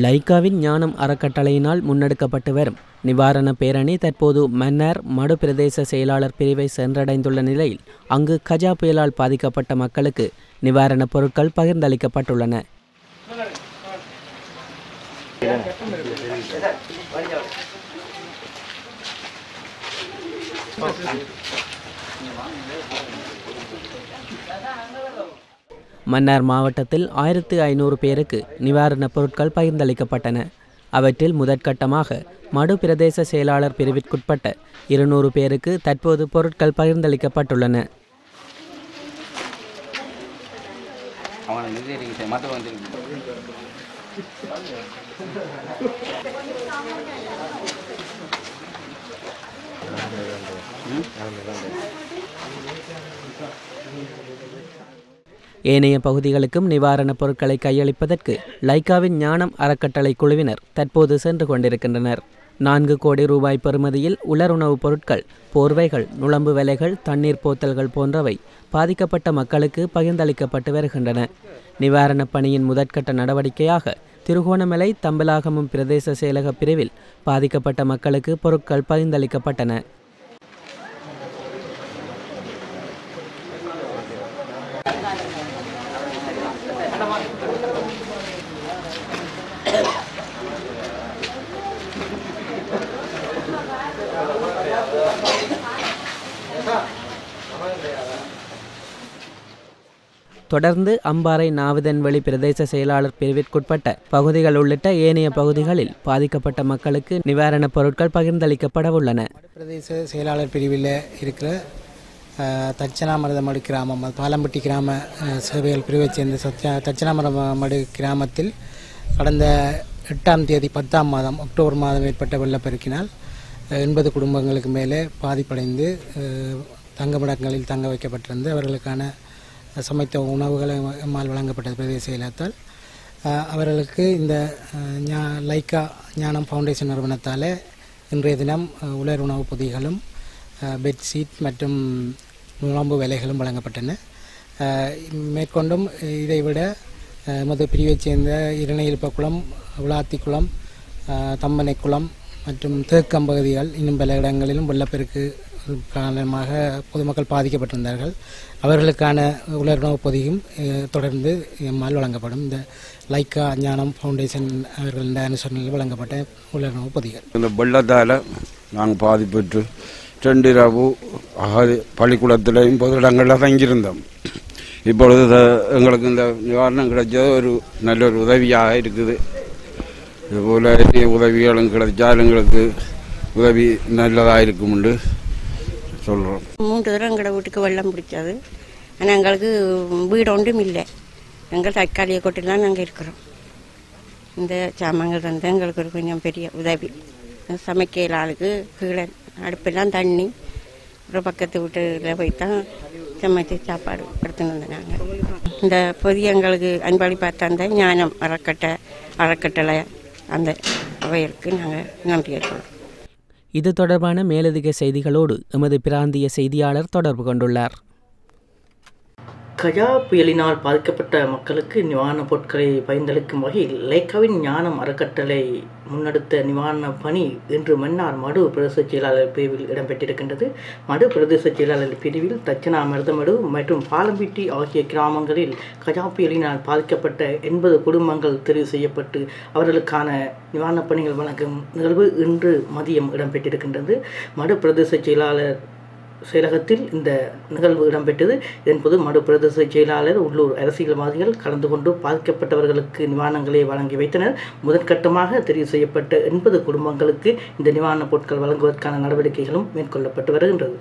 லைக்காவின் ஞானம் அறக்கட்டளையினால் முன்னெடுக்கப்பட்டு வரும் நிவாரண பேரணி தற்போது மன்னார் மடு பிரதேச செயலாளர் பிரிவை சென்றடைந்துள்ள நிலையில் அங்கு கஜா புயலால் பாதிக்கப்பட்ட மக்களுக்கு நிவாரணப் பொருட்கள் பகிர்ந்தளிக்கப்பட்டுள்ளன. மன்னார் மாவட்டத்தில் 1500 பேருக்கு நிவாரணப் பொருட்கள் பகிர்ந்தளிக்கப்பட்டன. அவற்றில் முதற்கட்டமாக மடு பிரதேச செயலாளர் பிரிவிற்குட்பட்ட 200 பேருக்கு தற்போது பொருட்கள் பகிர்ந்தளிக்கப்பட்டுள்ளன. ஏனைய பகுதிகளுக்கும் நிவாரணப் பொருட்களை கையளிப்பதற்கு லைக்காவின் ஞானம் அறக்கட்டளை குழுவினர் தற்போது சென்று கொண்டிருக்கின்றனர். 4 கோடி ரூபாய் பெறுமதியில் உலருணவுப் பொருட்கள், போர்வைகள், நுளம்பு வலைகள், தண்ணீர் போத்தல்கள் போன்றவை பாதிக்கப்பட்ட மக்களுக்கு பகிர்ந்தளிக்கப்பட்டு வருகின்றன. நிவாரணப் பணியின் முதற்கட்ட நடவடிக்கையாக திருகோணமலை தம்பலாகமம் பிரதேச செயலக பிரிவில் பாதிக்கப்பட்ட மக்களுக்கு பொருட்கள் பகிர்ந்தளிக்கப்பட்டன. தொடர்ந்து அம்பாறை நாவதன்வெளி பிரதேச செயலாளர் பிரிவிற்குட்பட்ட பகுதிகள் உள்ளிட்ட ஏனைய பகுதிகளில் பாதிக்கப்பட்ட மக்களுக்கு நிவாரணப் பொருட்கள் பகிர்ந்தளிக்கப்பட உள்ளன. பிரதேச செயலாளர் பிரிவில் இருக்கிற தட்சணாமருதமடு கிராமம், பாலம்பட்டி கிராம சேவைகள் பிரிவைச் சேர்ந்த தட்சணாமருதமடு கிராமத்தில் கடந்த 8ஆம் தேதி 10ஆம் மாதம் அக்டோபர் மாதம் ஏற்பட்ட வெள்ளப்பெருக்கினால் 80 குடும்பங்களுக்கு மேலே பாதிப்படைந்து தங்குமிடங்களில் தங்க வைக்கப்பட்டிருந்து அவர்களுக்கான சமைத்த உணவுகளை வழங்கப்பட்டது பிரதேச செயலகத்தால். அவர்களுக்கு இந்த லைக்கா ஞானம் ஃபவுண்டேஷன் நிறுவனத்தால் இன்றைய தினம் உலர் உணவுப் பொதிகளும் பெட்ஷீட் மற்றும் நுழம்பு விலைகளும் வழங்கப்பட்டன. மேற்கொண்டும் இதைவிட எமது பிரிவைச் சேர்ந்த இரணையில்பக்குளம், உலாத்திக்குளம், தம்பனைக்குளம் மற்றும் தேக்கம் பகுதிகள் இன்னும் பல இடங்களிலும் வெள்ளப்பெருக்கு காரணமாக பொதுமக்கள் பாதிக்கப்பட்டிருந்தார்கள். அவர்களுக்கான உலர்ணவுப் பொதியும் தொடர்ந்து எம்மால் வழங்கப்படும். இந்த லைக்கா ஞானம் ஃபவுண்டேஷன் அவர்களின் அனுசரணையில் வழங்கப்பட்ட உலர்ணவுப் பொதிகள். இந்த வெள்ளத்தால் நாங்கள் பாதிப்பெற்று 2 இரவு பள்ளிக்கூடத்திலையும் பொது இடங்களில் தங்கியிருந்தோம். இப்பொழுது எங்களுக்கு இந்த நிவாரணம் கிடைச்சது ஒரு நல்ல ஒரு உதவியாக இருக்குது. இதுபோல் உதவிகளும் கிடைச்சால் எங்களுக்கு உதவி நல்லதாக இருக்கும்னு சொல்கிறோம். 3 தடவை எங்களோட வீட்டுக்கு வெள்ளம் பிடிச்சது. ஆனால் எங்களுக்கு வீடு ஒன்றும் இல்லை. எங்கள் தற்காலிக கொட்டில் தான் நாங்கள் இருக்கிறோம். இந்த சாமான்கள் வந்து எங்களுக்கு ஒரு கொஞ்சம் பெரிய உதவி. சமைக்கிற ஆளுக்கு கீழே அடுப்பெல்லாம் தண்ணி, ஒரு பக்கத்து வீட்டில் போய் தான் சமைச்சு சாப்பாடு எடுத்துன்னு வந்தோம். நாங்கள் இந்த பொதிய எங்களுக்கு அன்பளி பார்த்த அந்த ஞானம் அறக்கட்டளை அந்த அவைகளுக்கு நாங்கள் நன்றி ஏற்படுறோம். இது தொடர்பான மேலதிக செய்திகளோடு எமது பிராந்திய செய்தியாளர் தொடர்பு கொண்டுள்ளார். கஜா புயலினால் பாதிக்கப்பட்ட மக்களுக்கு நிவாரணப் பொருட்களை பகிர்ந்தளிக்கும் வகையில் லைக்காவின் ஞானம் அறக்கட்டளை முன்னெடுத்த நிவாரண பணி இன்று மன்னார் மடு பிரதேச செயலாளர் பிரிவில் இடம்பெற்றிருக்கின்றது. மடு பிரதேச செயலாளர் பிரிவில் தட்சணாமருதமடு மற்றும் பாலம்பிட்டி ஆகிய கிராமங்களில் கஜா புயலினால் பாதிக்கப்பட்ட 80 குடும்பங்கள் தெரிவு செய்யப்பட்டு அவர்களுக்கான நிவாரணப் பணிகள் வழங்கும் நிகழ்வு இன்று மதியம் இடம்பெற்றிருக்கின்றது. மடு பிரதேச செயலாளர் செயலகத்தில் இந்த நிகழ்வு இடம்பெற்றது. இதன்போது மடு பிரதேச செயலாளர், உள்ளூர் அரசியல்வாதிகள் கலந்து கொண்டு பாதிக்கப்பட்டவர்களுக்கு நிவாரணங்களை வழங்கி வைத்தனர். முதற்கட்டமாக தெரிவு செய்யப்பட்ட 80 குடும்பங்களுக்கு இந்த நிவாரணப் பொருட்கள் வழங்குவதற்கான நடவடிக்கைகளும் மேற்கொள்ளப்பட்டு வருகின்றது.